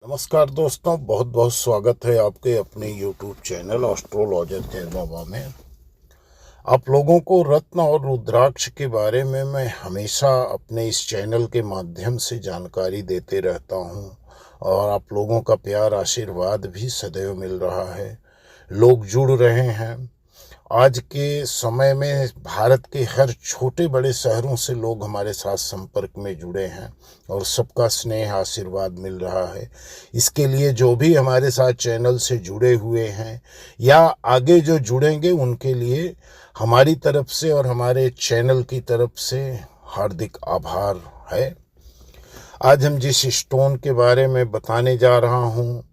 नमस्कार दोस्तों, बहुत बहुत स्वागत है आपके अपने YouTube चैनल एस्ट्रोलॉजर जय बाबा में। आप लोगों को रत्न और रुद्राक्ष के बारे में मैं हमेशा अपने इस चैनल के माध्यम से जानकारी देते रहता हूं और आप लोगों का प्यार आशीर्वाद भी सदैव मिल रहा है। लोग जुड़ रहे हैं। आज के समय में भारत के हर छोटे बड़े शहरों से लोग हमारे साथ संपर्क में जुड़े हैं और सबका स्नेह आशीर्वाद मिल रहा है। इसके लिए जो भी हमारे साथ चैनल से जुड़े हुए हैं या आगे जो जुड़ेंगे उनके लिए हमारी तरफ से और हमारे चैनल की तरफ से हार्दिक आभार है। आज हम जिस स्टोन के बारे में बताने जा रहा हूँ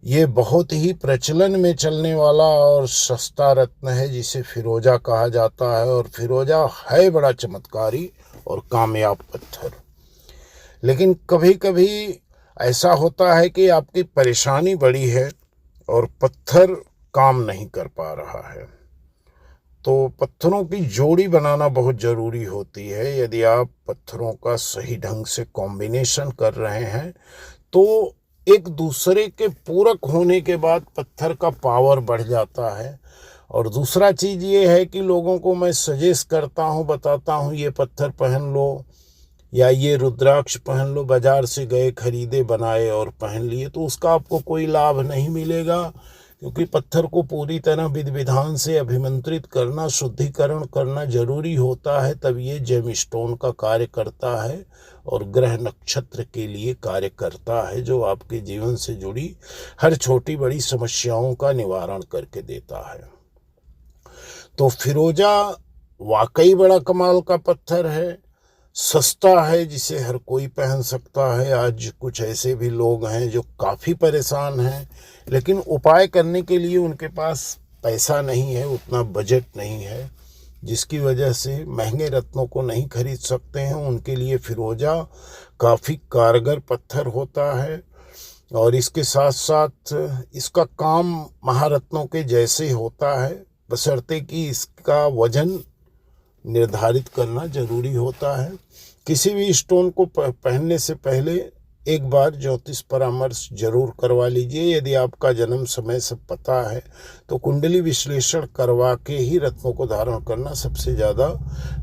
ये बहुत ही प्रचलन में चलने वाला और सस्ता रत्न है जिसे फिरोजा कहा जाता है। और फिरोजा है बड़ा चमत्कारी और कामयाब पत्थर। लेकिन कभी कभी ऐसा होता है कि आपकी परेशानी बड़ी है और पत्थर काम नहीं कर पा रहा है, तो पत्थरों की जोड़ी बनाना बहुत ज़रूरी होती है। यदि आप पत्थरों का सही ढंग से कॉम्बिनेशन कर रहे हैं तो एक दूसरे के पूरक होने के बाद पत्थर का पावर बढ़ जाता है। और दूसरा चीज़ ये है कि लोगों को मैं सजेस्ट करता हूँ, बताता हूँ ये पत्थर पहन लो या ये रुद्राक्ष पहन लो। बाज़ार से गए, खरीदे, बनाए और पहन लिए तो उसका आपको कोई लाभ नहीं मिलेगा, क्योंकि पत्थर को पूरी तरह विधि विधान से अभिमंत्रित करना, शुद्धिकरण करना जरूरी होता है। तब ये जेम स्टोन का कार्य करता है और ग्रह नक्षत्र के लिए कार्य करता है, जो आपके जीवन से जुड़ी हर छोटी बड़ी समस्याओं का निवारण करके देता है। तो फिरोजा वाकई बड़ा कमाल का पत्थर है, सस्ता है, जिसे हर कोई पहन सकता है। आज कुछ ऐसे भी लोग हैं जो काफ़ी परेशान हैं, लेकिन उपाय करने के लिए उनके पास पैसा नहीं है, उतना बजट नहीं है, जिसकी वजह से महंगे रत्नों को नहीं खरीद सकते हैं। उनके लिए फिरोजा काफ़ी कारगर पत्थर होता है और इसके साथ साथ इसका काम महारत्नों के जैसे होता है, बशर्ते कि इसका वजन निर्धारित करना जरूरी होता है। किसी भी स्टोन को पहनने से पहले एक बार ज्योतिष परामर्श जरूर करवा लीजिए। यदि आपका जन्म समय सब पता है तो कुंडली विश्लेषण करवा के ही रत्नों को धारण करना सबसे ज़्यादा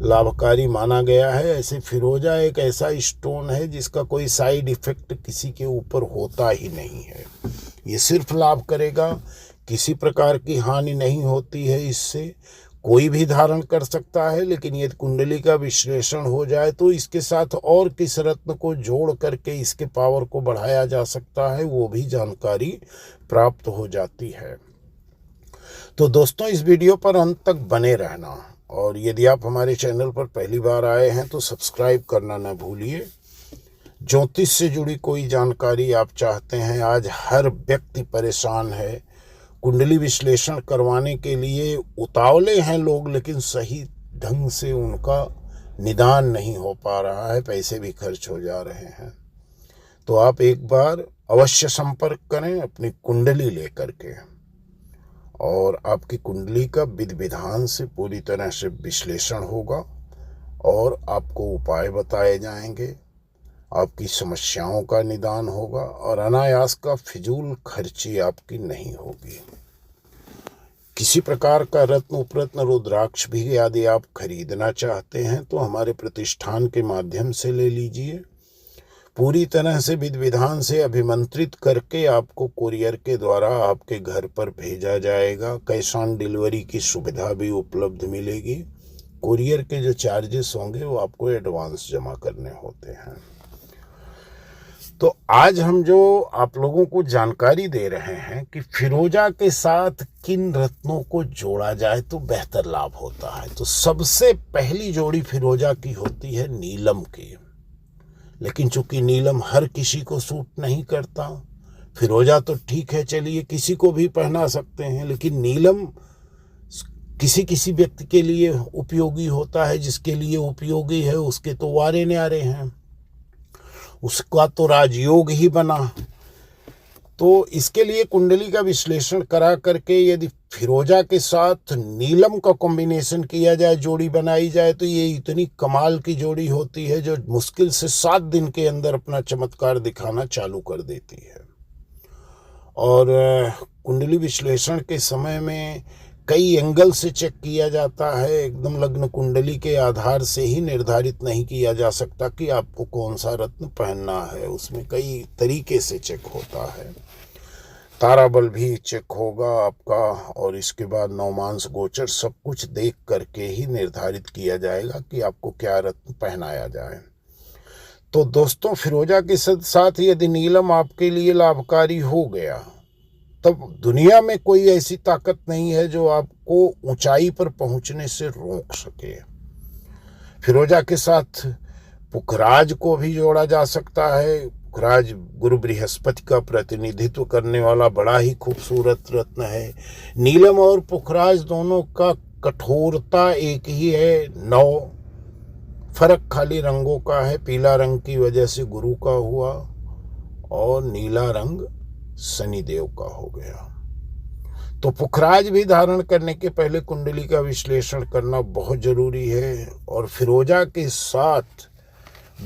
लाभकारी माना गया है। ऐसे फिरोजा एक ऐसा स्टोन है जिसका कोई साइड इफ़ेक्ट किसी के ऊपर होता ही नहीं है। ये सिर्फ लाभ करेगा, किसी प्रकार की हानि नहीं होती है इससे। कोई भी धारण कर सकता है, लेकिन यदि कुंडली का विश्लेषण हो जाए तो इसके साथ और किस रत्न को जोड़ करके इसके पावर को बढ़ाया जा सकता है, वो भी जानकारी प्राप्त हो जाती है। तो दोस्तों, इस वीडियो पर अंत तक बने रहना और यदि आप हमारे चैनल पर पहली बार आए हैं तो सब्सक्राइब करना ना भूलिए। ज्योतिष से जुड़ी कोई जानकारी आप चाहते हैं, आज हर व्यक्ति परेशान है। कुंडली विश्लेषण करवाने के लिए उतावले हैं लोग, लेकिन सही ढंग से उनका निदान नहीं हो पा रहा है, पैसे भी खर्च हो जा रहे हैं। तो आप एक बार अवश्य संपर्क करें अपनी कुंडली लेकर के, और आपकी कुंडली का विधि विधान से पूरी तरह से विश्लेषण होगा और आपको उपाय बताए जाएंगे, आपकी समस्याओं का निदान होगा और अनायास का फिजूल खर्ची आपकी नहीं होगी। किसी प्रकार का रत्न उपरत्न रुद्राक्ष भी यदि आप खरीदना चाहते हैं तो हमारे प्रतिष्ठान के माध्यम से ले लीजिए। पूरी तरह से विधि विधान से अभिमंत्रित करके आपको कुरियर के द्वारा आपके घर पर भेजा जाएगा। कैश ऑन डिलीवरी की सुविधा भी उपलब्ध मिलेगी। कुरियर के जो चार्जेस होंगे वो आपको एडवांस जमा करने होते हैं। तो आज हम जो आप लोगों को जानकारी दे रहे हैं कि फिरोजा के साथ किन रत्नों को जोड़ा जाए तो बेहतर लाभ होता है। तो सबसे पहली जोड़ी फिरोजा की होती है नीलम की, लेकिन चूंकि नीलम हर किसी को सूट नहीं करता। फिरोजा तो ठीक है, चलिए किसी को भी पहना सकते हैं, लेकिन नीलम किसी किसी व्यक्ति के लिए उपयोगी होता है। जिसके लिए उपयोगी है उसके तो वारे न्यारे हैं, उसका तो राजयोग ही बना। तो इसके लिए कुंडली का विश्लेषण करा करके यदि फिरोजा के साथ नीलम का कॉम्बिनेशन किया जाए, जोड़ी बनाई जाए, तो ये इतनी कमाल की जोड़ी होती है जो मुश्किल से 7 दिन के अंदर अपना चमत्कार दिखाना चालू कर देती है। और कुंडली विश्लेषण के समय में कई एंगल से चेक किया जाता है। एकदम लग्न कुंडली के आधार से ही निर्धारित नहीं किया जा सकता कि आपको कौन सा रत्न पहनना है। उसमें कई तरीके से चेक होता है। तारा बल भी चेक होगा आपका, और इसके बाद नवमांस गोचर सब कुछ देख करके ही निर्धारित किया जाएगा कि आपको क्या रत्न पहनाया जाए। तो दोस्तों, फिरोजा के साथ यदि नीलम आपके लिए लाभकारी हो गया, तब दुनिया में कोई ऐसी ताकत नहीं है जो आपको ऊंचाई पर पहुंचने से रोक सके। फिरोजा के साथ पुखराज को भी जोड़ा जा सकता है। पुखराज गुरु बृहस्पति का प्रतिनिधित्व करने वाला बड़ा ही खूबसूरत रत्न है। नीलम और पुखराज दोनों का कठोरता एक ही है, 9। फर्क खाली रंगों का है। पीला रंग की वजह से गुरु का हुआ और नीला रंग शनिदेव का हो गया। तो पुखराज भी धारण करने के पहले कुंडली का विश्लेषण करना बहुत जरूरी है। और फिरोजा के साथ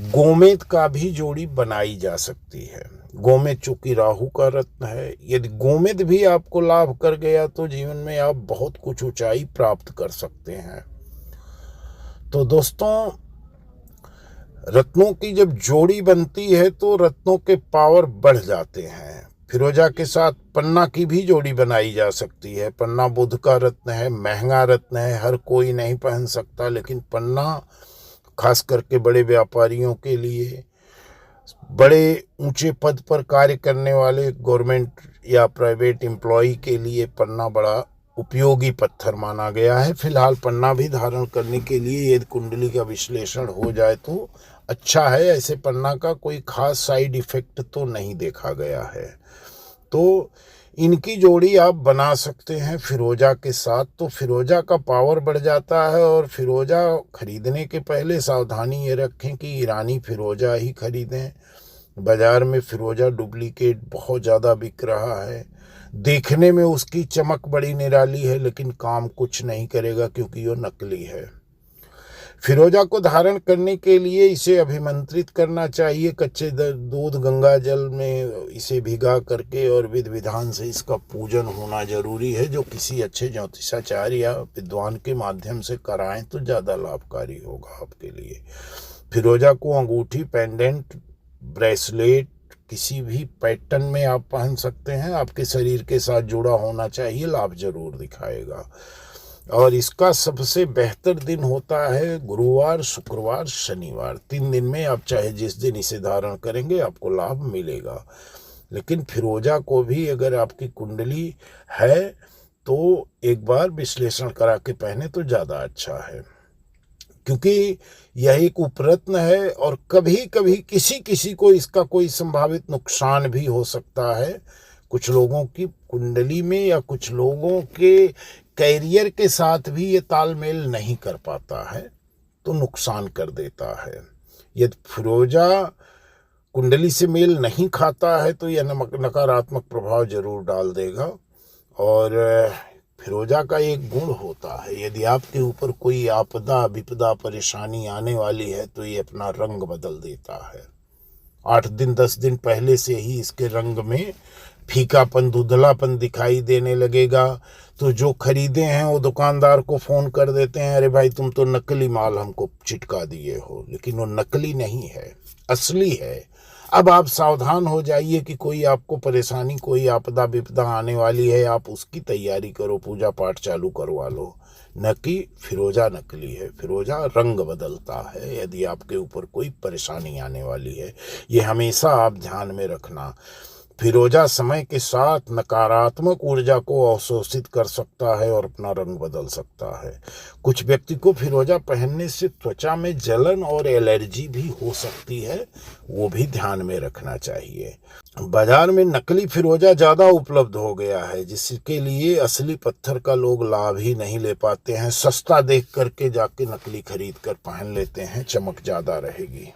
गोमेद का भी जोड़ी बनाई जा सकती है। गोमेद चूंकि राहु का रत्न है, यदि गोमेद भी आपको लाभ कर गया तो जीवन में आप बहुत कुछ ऊंचाई प्राप्त कर सकते हैं। तो दोस्तों, रत्नों की जब जोड़ी बनती है तो रत्नों के पावर बढ़ जाते हैं। फिरोजा के साथ पन्ना की भी जोड़ी बनाई जा सकती है। पन्ना बुध का रत्न है, महंगा रत्न है, हर कोई नहीं पहन सकता, लेकिन पन्ना खास करके बड़े व्यापारियों के लिए, बड़े ऊंचे पद पर कार्य करने वाले गवर्नमेंट या प्राइवेट एम्प्लॉय के लिए पन्ना बड़ा उपयोगी पत्थर माना गया है। फिलहाल पन्ना भी धारण करने के लिए यदि कुंडली का विश्लेषण हो जाए तो अच्छा है। ऐसे पन्ना का कोई खास साइड इफेक्ट तो नहीं देखा गया है। तो इनकी जोड़ी आप बना सकते हैं फिरोजा के साथ, तो फिरोजा का पावर बढ़ जाता है। और फिरोजा खरीदने के पहले सावधानी ये रखें कि ईरानी फिरोजा ही खरीदें। बाज़ार में फिरोजा डुप्लीकेट बहुत ज़्यादा बिक रहा है। देखने में उसकी चमक बड़ी निराली है, लेकिन काम कुछ नहीं करेगा क्योंकि वो नकली है। फिरोजा को धारण करने के लिए इसे अभिमंत्रित करना चाहिए। कच्चे दूध गंगा जल में इसे भिगा करके और विधि विधान से इसका पूजन होना जरूरी है, जो किसी अच्छे ज्योतिषाचार्य या विद्वान के माध्यम से कराएं तो ज़्यादा लाभकारी होगा आपके लिए। फिरोजा को अंगूठी, पेंडेंट, ब्रेसलेट किसी भी पैटर्न में आप पहन सकते हैं। आपके शरीर के साथ जुड़ा होना चाहिए, लाभ जरूर दिखाएगा। और इसका सबसे बेहतर दिन होता है गुरुवार, शुक्रवार, शनिवार। 3 दिन में आप चाहे जिस दिन इसे धारण करेंगे आपको लाभ मिलेगा। लेकिन फिरोजा को भी अगर आपकी कुंडली है तो एक बार विश्लेषण करा के पहने तो ज़्यादा अच्छा है, क्योंकि यह एक उपरत्न है और कभी कभी किसी किसी को इसका कोई संभावित नुकसान भी हो सकता है। कुछ लोगों की कुंडली में या कुछ लोगों के कैरियर के साथ भी ये तालमेल नहीं कर पाता है तो नुकसान कर देता है। यदि फिरोजा कुंडली से मेल नहीं खाता है तो यह नकारात्मक प्रभाव जरूर डाल देगा। और फिरोजा का एक गुण होता है, यदि आपके ऊपर कोई आपदा, विपदा, परेशानी आने वाली है तो ये अपना रंग बदल देता है। 8 दिन 10 दिन पहले से ही इसके रंग में फीकापन, धुंधलापन दिखाई देने लगेगा। तो जो खरीदे हैं वो दुकानदार को फ़ोन कर देते हैं, अरे भाई तुम तो नकली माल हमको चिटका दिए हो। लेकिन वो नकली नहीं है, असली है। अब आप सावधान हो जाइए कि कोई आपको परेशानी, कोई आपदा विपदा आने वाली है, आप उसकी तैयारी करो, पूजा पाठ चालू करवा लो, न कि फिरोजा नकली है। फिरोजा रंग बदलता है यदि आपके ऊपर कोई परेशानी आने वाली है। ये हमेशा आप ध्यान में रखना। फिरोजा समय के साथ नकारात्मक ऊर्जा को अवशोषित कर सकता है और अपना रंग बदल सकता है। कुछ व्यक्ति को फिरोजा पहनने से त्वचा में जलन और एलर्जी भी हो सकती है, वो भी ध्यान में रखना चाहिए। बाजार में नकली फिरोजा ज़्यादा उपलब्ध हो गया है, जिसके लिए असली पत्थर का लोग लाभ ही नहीं ले पाते हैं। सस्ता देख करके जाके नकली खरीद कर पहन लेते हैं, चमक ज़्यादा रहेगी,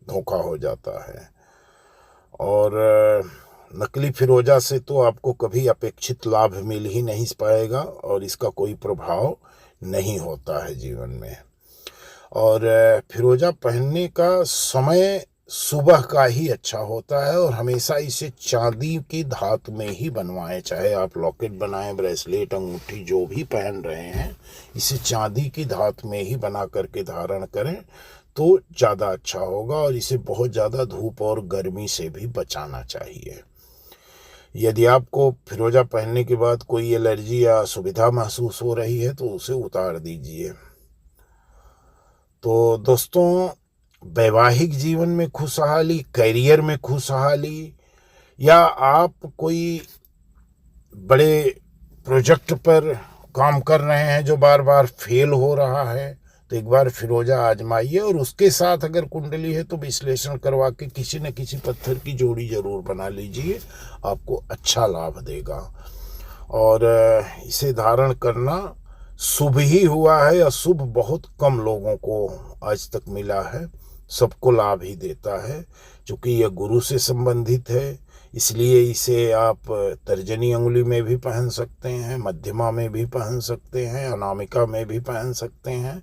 धोखा हो जाता है। और नकली फिरोजा से तो आपको कभी अपेक्षित लाभ मिल ही नहीं पाएगा और इसका कोई प्रभाव नहीं होता है जीवन में। और फिरोजा पहनने का समय सुबह का ही अच्छा होता है और हमेशा इसे चांदी की धातु में ही बनवाएं। चाहे आप लॉकेट बनाएं, ब्रेसलेट, अंगूठी जो भी पहन रहे हैं, इसे चांदी की धातु में ही बना करके धारण करें तो ज़्यादा अच्छा होगा। और इसे बहुत ज़्यादा धूप और गर्मी से भी बचाना चाहिए। यदि आपको फिरोजा पहनने के बाद कोई एलर्जी या असुविधा महसूस हो रही है तो उसे उतार दीजिए। तो दोस्तों, वैवाहिक जीवन में खुशहाली, करियर में खुशहाली, या आप कोई बड़े प्रोजेक्ट पर काम कर रहे हैं जो बार बार फेल हो रहा है, तो एक बार फिरोजा आजमाइए। और उसके साथ अगर कुंडली है तो विश्लेषण करवा के किसी न किसी पत्थर की जोड़ी जरूर बना लीजिए, आपको अच्छा लाभ देगा। और इसे धारण करना शुभ ही हुआ है, अशुभ बहुत कम लोगों को आज तक मिला है, सबको लाभ ही देता है। क्योंकि यह गुरु से संबंधित है, इसलिए इसे आप तर्जनी अंगुली में भी पहन सकते हैं, मध्यमा में भी पहन सकते हैं, अनामिका में भी पहन सकते हैं,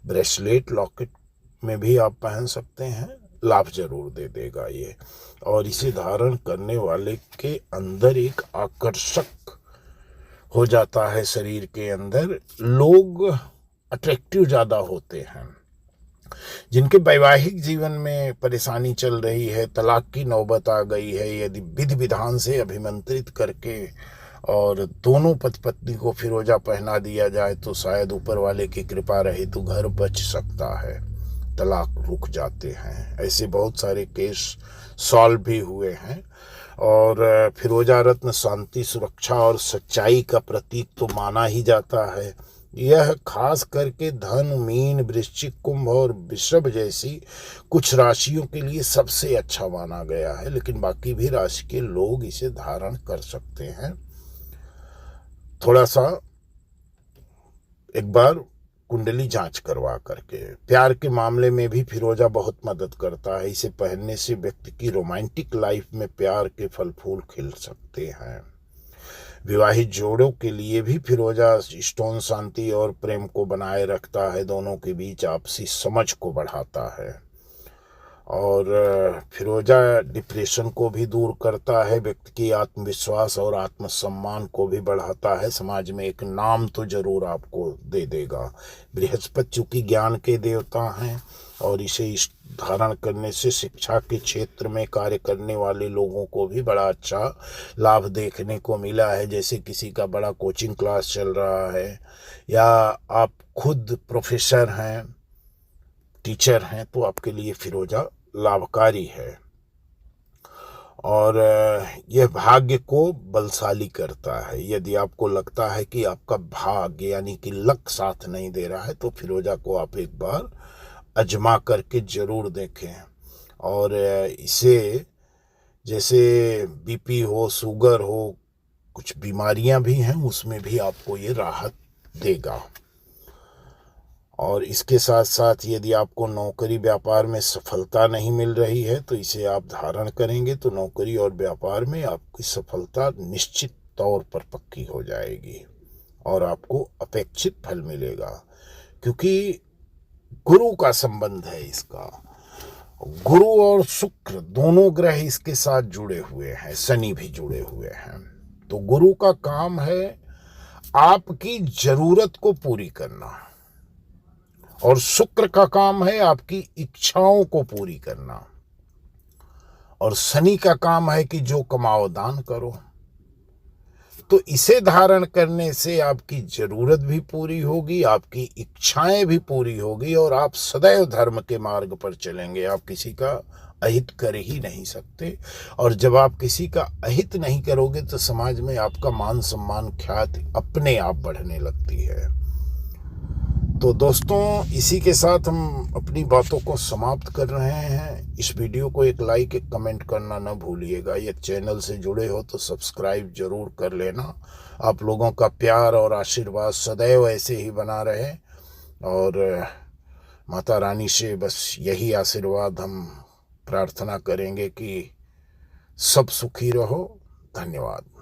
ब्रेसलेट लॉकेट में भी आप पहन सकते हैं। लाभ जरूर दे देगा ये। और इसे धारण करने वाले के अंदर एक आकर्षक हो जाता है, शरीर के अंदर लोग अट्रैक्टिव ज़्यादा होते हैं। जिनके वैवाहिक जीवन में परेशानी चल रही है, तलाक की नौबत आ गई है, यदि विधि विधान से अभिमंत्रित करके और दोनों पति पत्नी को फिरोजा पहना दिया जाए तो शायद ऊपर वाले की कृपा रहे तो घर बच सकता है, तलाक रुक जाते हैं। ऐसे बहुत सारे केस सॉल्व भी हुए हैं। और फिरोजा रत्न शांति, सुरक्षा और सच्चाई का प्रतीक तो माना ही जाता है। यह खास करके धन, मीन, वृश्चिक, कुंभ और वृषभ जैसी कुछ राशियों के लिए सबसे अच्छा माना गया है, लेकिन बाकी भी राशि के लोग इसे धारण कर सकते हैं। थोड़ा सा एक बार कुंडली जांच करवा करके। प्यार के मामले में भी फिरोजा बहुत मदद करता है। इसे पहनने से व्यक्ति की रोमांटिक लाइफ में प्यार के फल फूल खिल सकते हैं। विवाहित जोड़ों के लिए भी फिरोजा स्टोन शांति और प्रेम को बनाए रखता है, दोनों के बीच आपसी समझ को बढ़ाता है। और फिरोजा डिप्रेशन को भी दूर करता है, व्यक्ति की आत्मविश्वास और आत्मसम्मान को भी बढ़ाता है, समाज में एक नाम तो जरूर आपको दे देगा। बृहस्पति चूंकि ज्ञान के देवता हैं और इसे धारण करने से शिक्षा के क्षेत्र में कार्य करने वाले लोगों को भी बड़ा अच्छा लाभ देखने को मिला है। जैसे किसी का बड़ा कोचिंग क्लास चल रहा है या आप खुद प्रोफेसर हैं, टीचर हैं, तो आपके लिए फिरोजा लाभकारी है। और यह भाग्य को बलशाली करता है। यदि आपको लगता है कि आपका भाग्य यानी कि लक साथ नहीं दे रहा है तो फिरोजा को आप एक बार अजमा करके जरूर देखें। और इसे जैसे बीपी हो, शुगर हो, कुछ बीमारियां भी हैं, उसमें भी आपको ये राहत देगा। और इसके साथ साथ यदि आपको नौकरी व्यापार में सफलता नहीं मिल रही है तो इसे आप धारण करेंगे तो नौकरी और व्यापार में आपकी सफलता निश्चित तौर पर पक्की हो जाएगी और आपको अपेक्षित फल मिलेगा। क्योंकि गुरु का संबंध है इसका। गुरु और शुक्र दोनों ग्रह इसके साथ जुड़े हुए हैं, शनि भी जुड़े हुए हैं। तो गुरु का काम है आपकी जरूरत को पूरी करना और शुक्र का काम है आपकी इच्छाओं को पूरी करना, और शनि का काम है कि जो कमाओ दान करो। तो इसे धारण करने से आपकी जरूरत भी पूरी होगी, आपकी इच्छाएं भी पूरी होगी और आप सदैव धर्म के मार्ग पर चलेंगे। आप किसी का अहित कर ही नहीं सकते, और जब आप किसी का अहित नहीं करोगे तो समाज में आपका मान सम्मान, ख्याति अपने आप बढ़ने लगती है। तो दोस्तों, इसी के साथ हम अपनी बातों को समाप्त कर रहे हैं। इस वीडियो को एक लाइक, एक कमेंट करना न भूलिएगा। ये चैनल से जुड़े हो तो सब्सक्राइब जरूर कर लेना। आप लोगों का प्यार और आशीर्वाद सदैव ऐसे ही बना रहे, और माता रानी से बस यही आशीर्वाद हम प्रार्थना करेंगे कि सब सुखी रहो। धन्यवाद।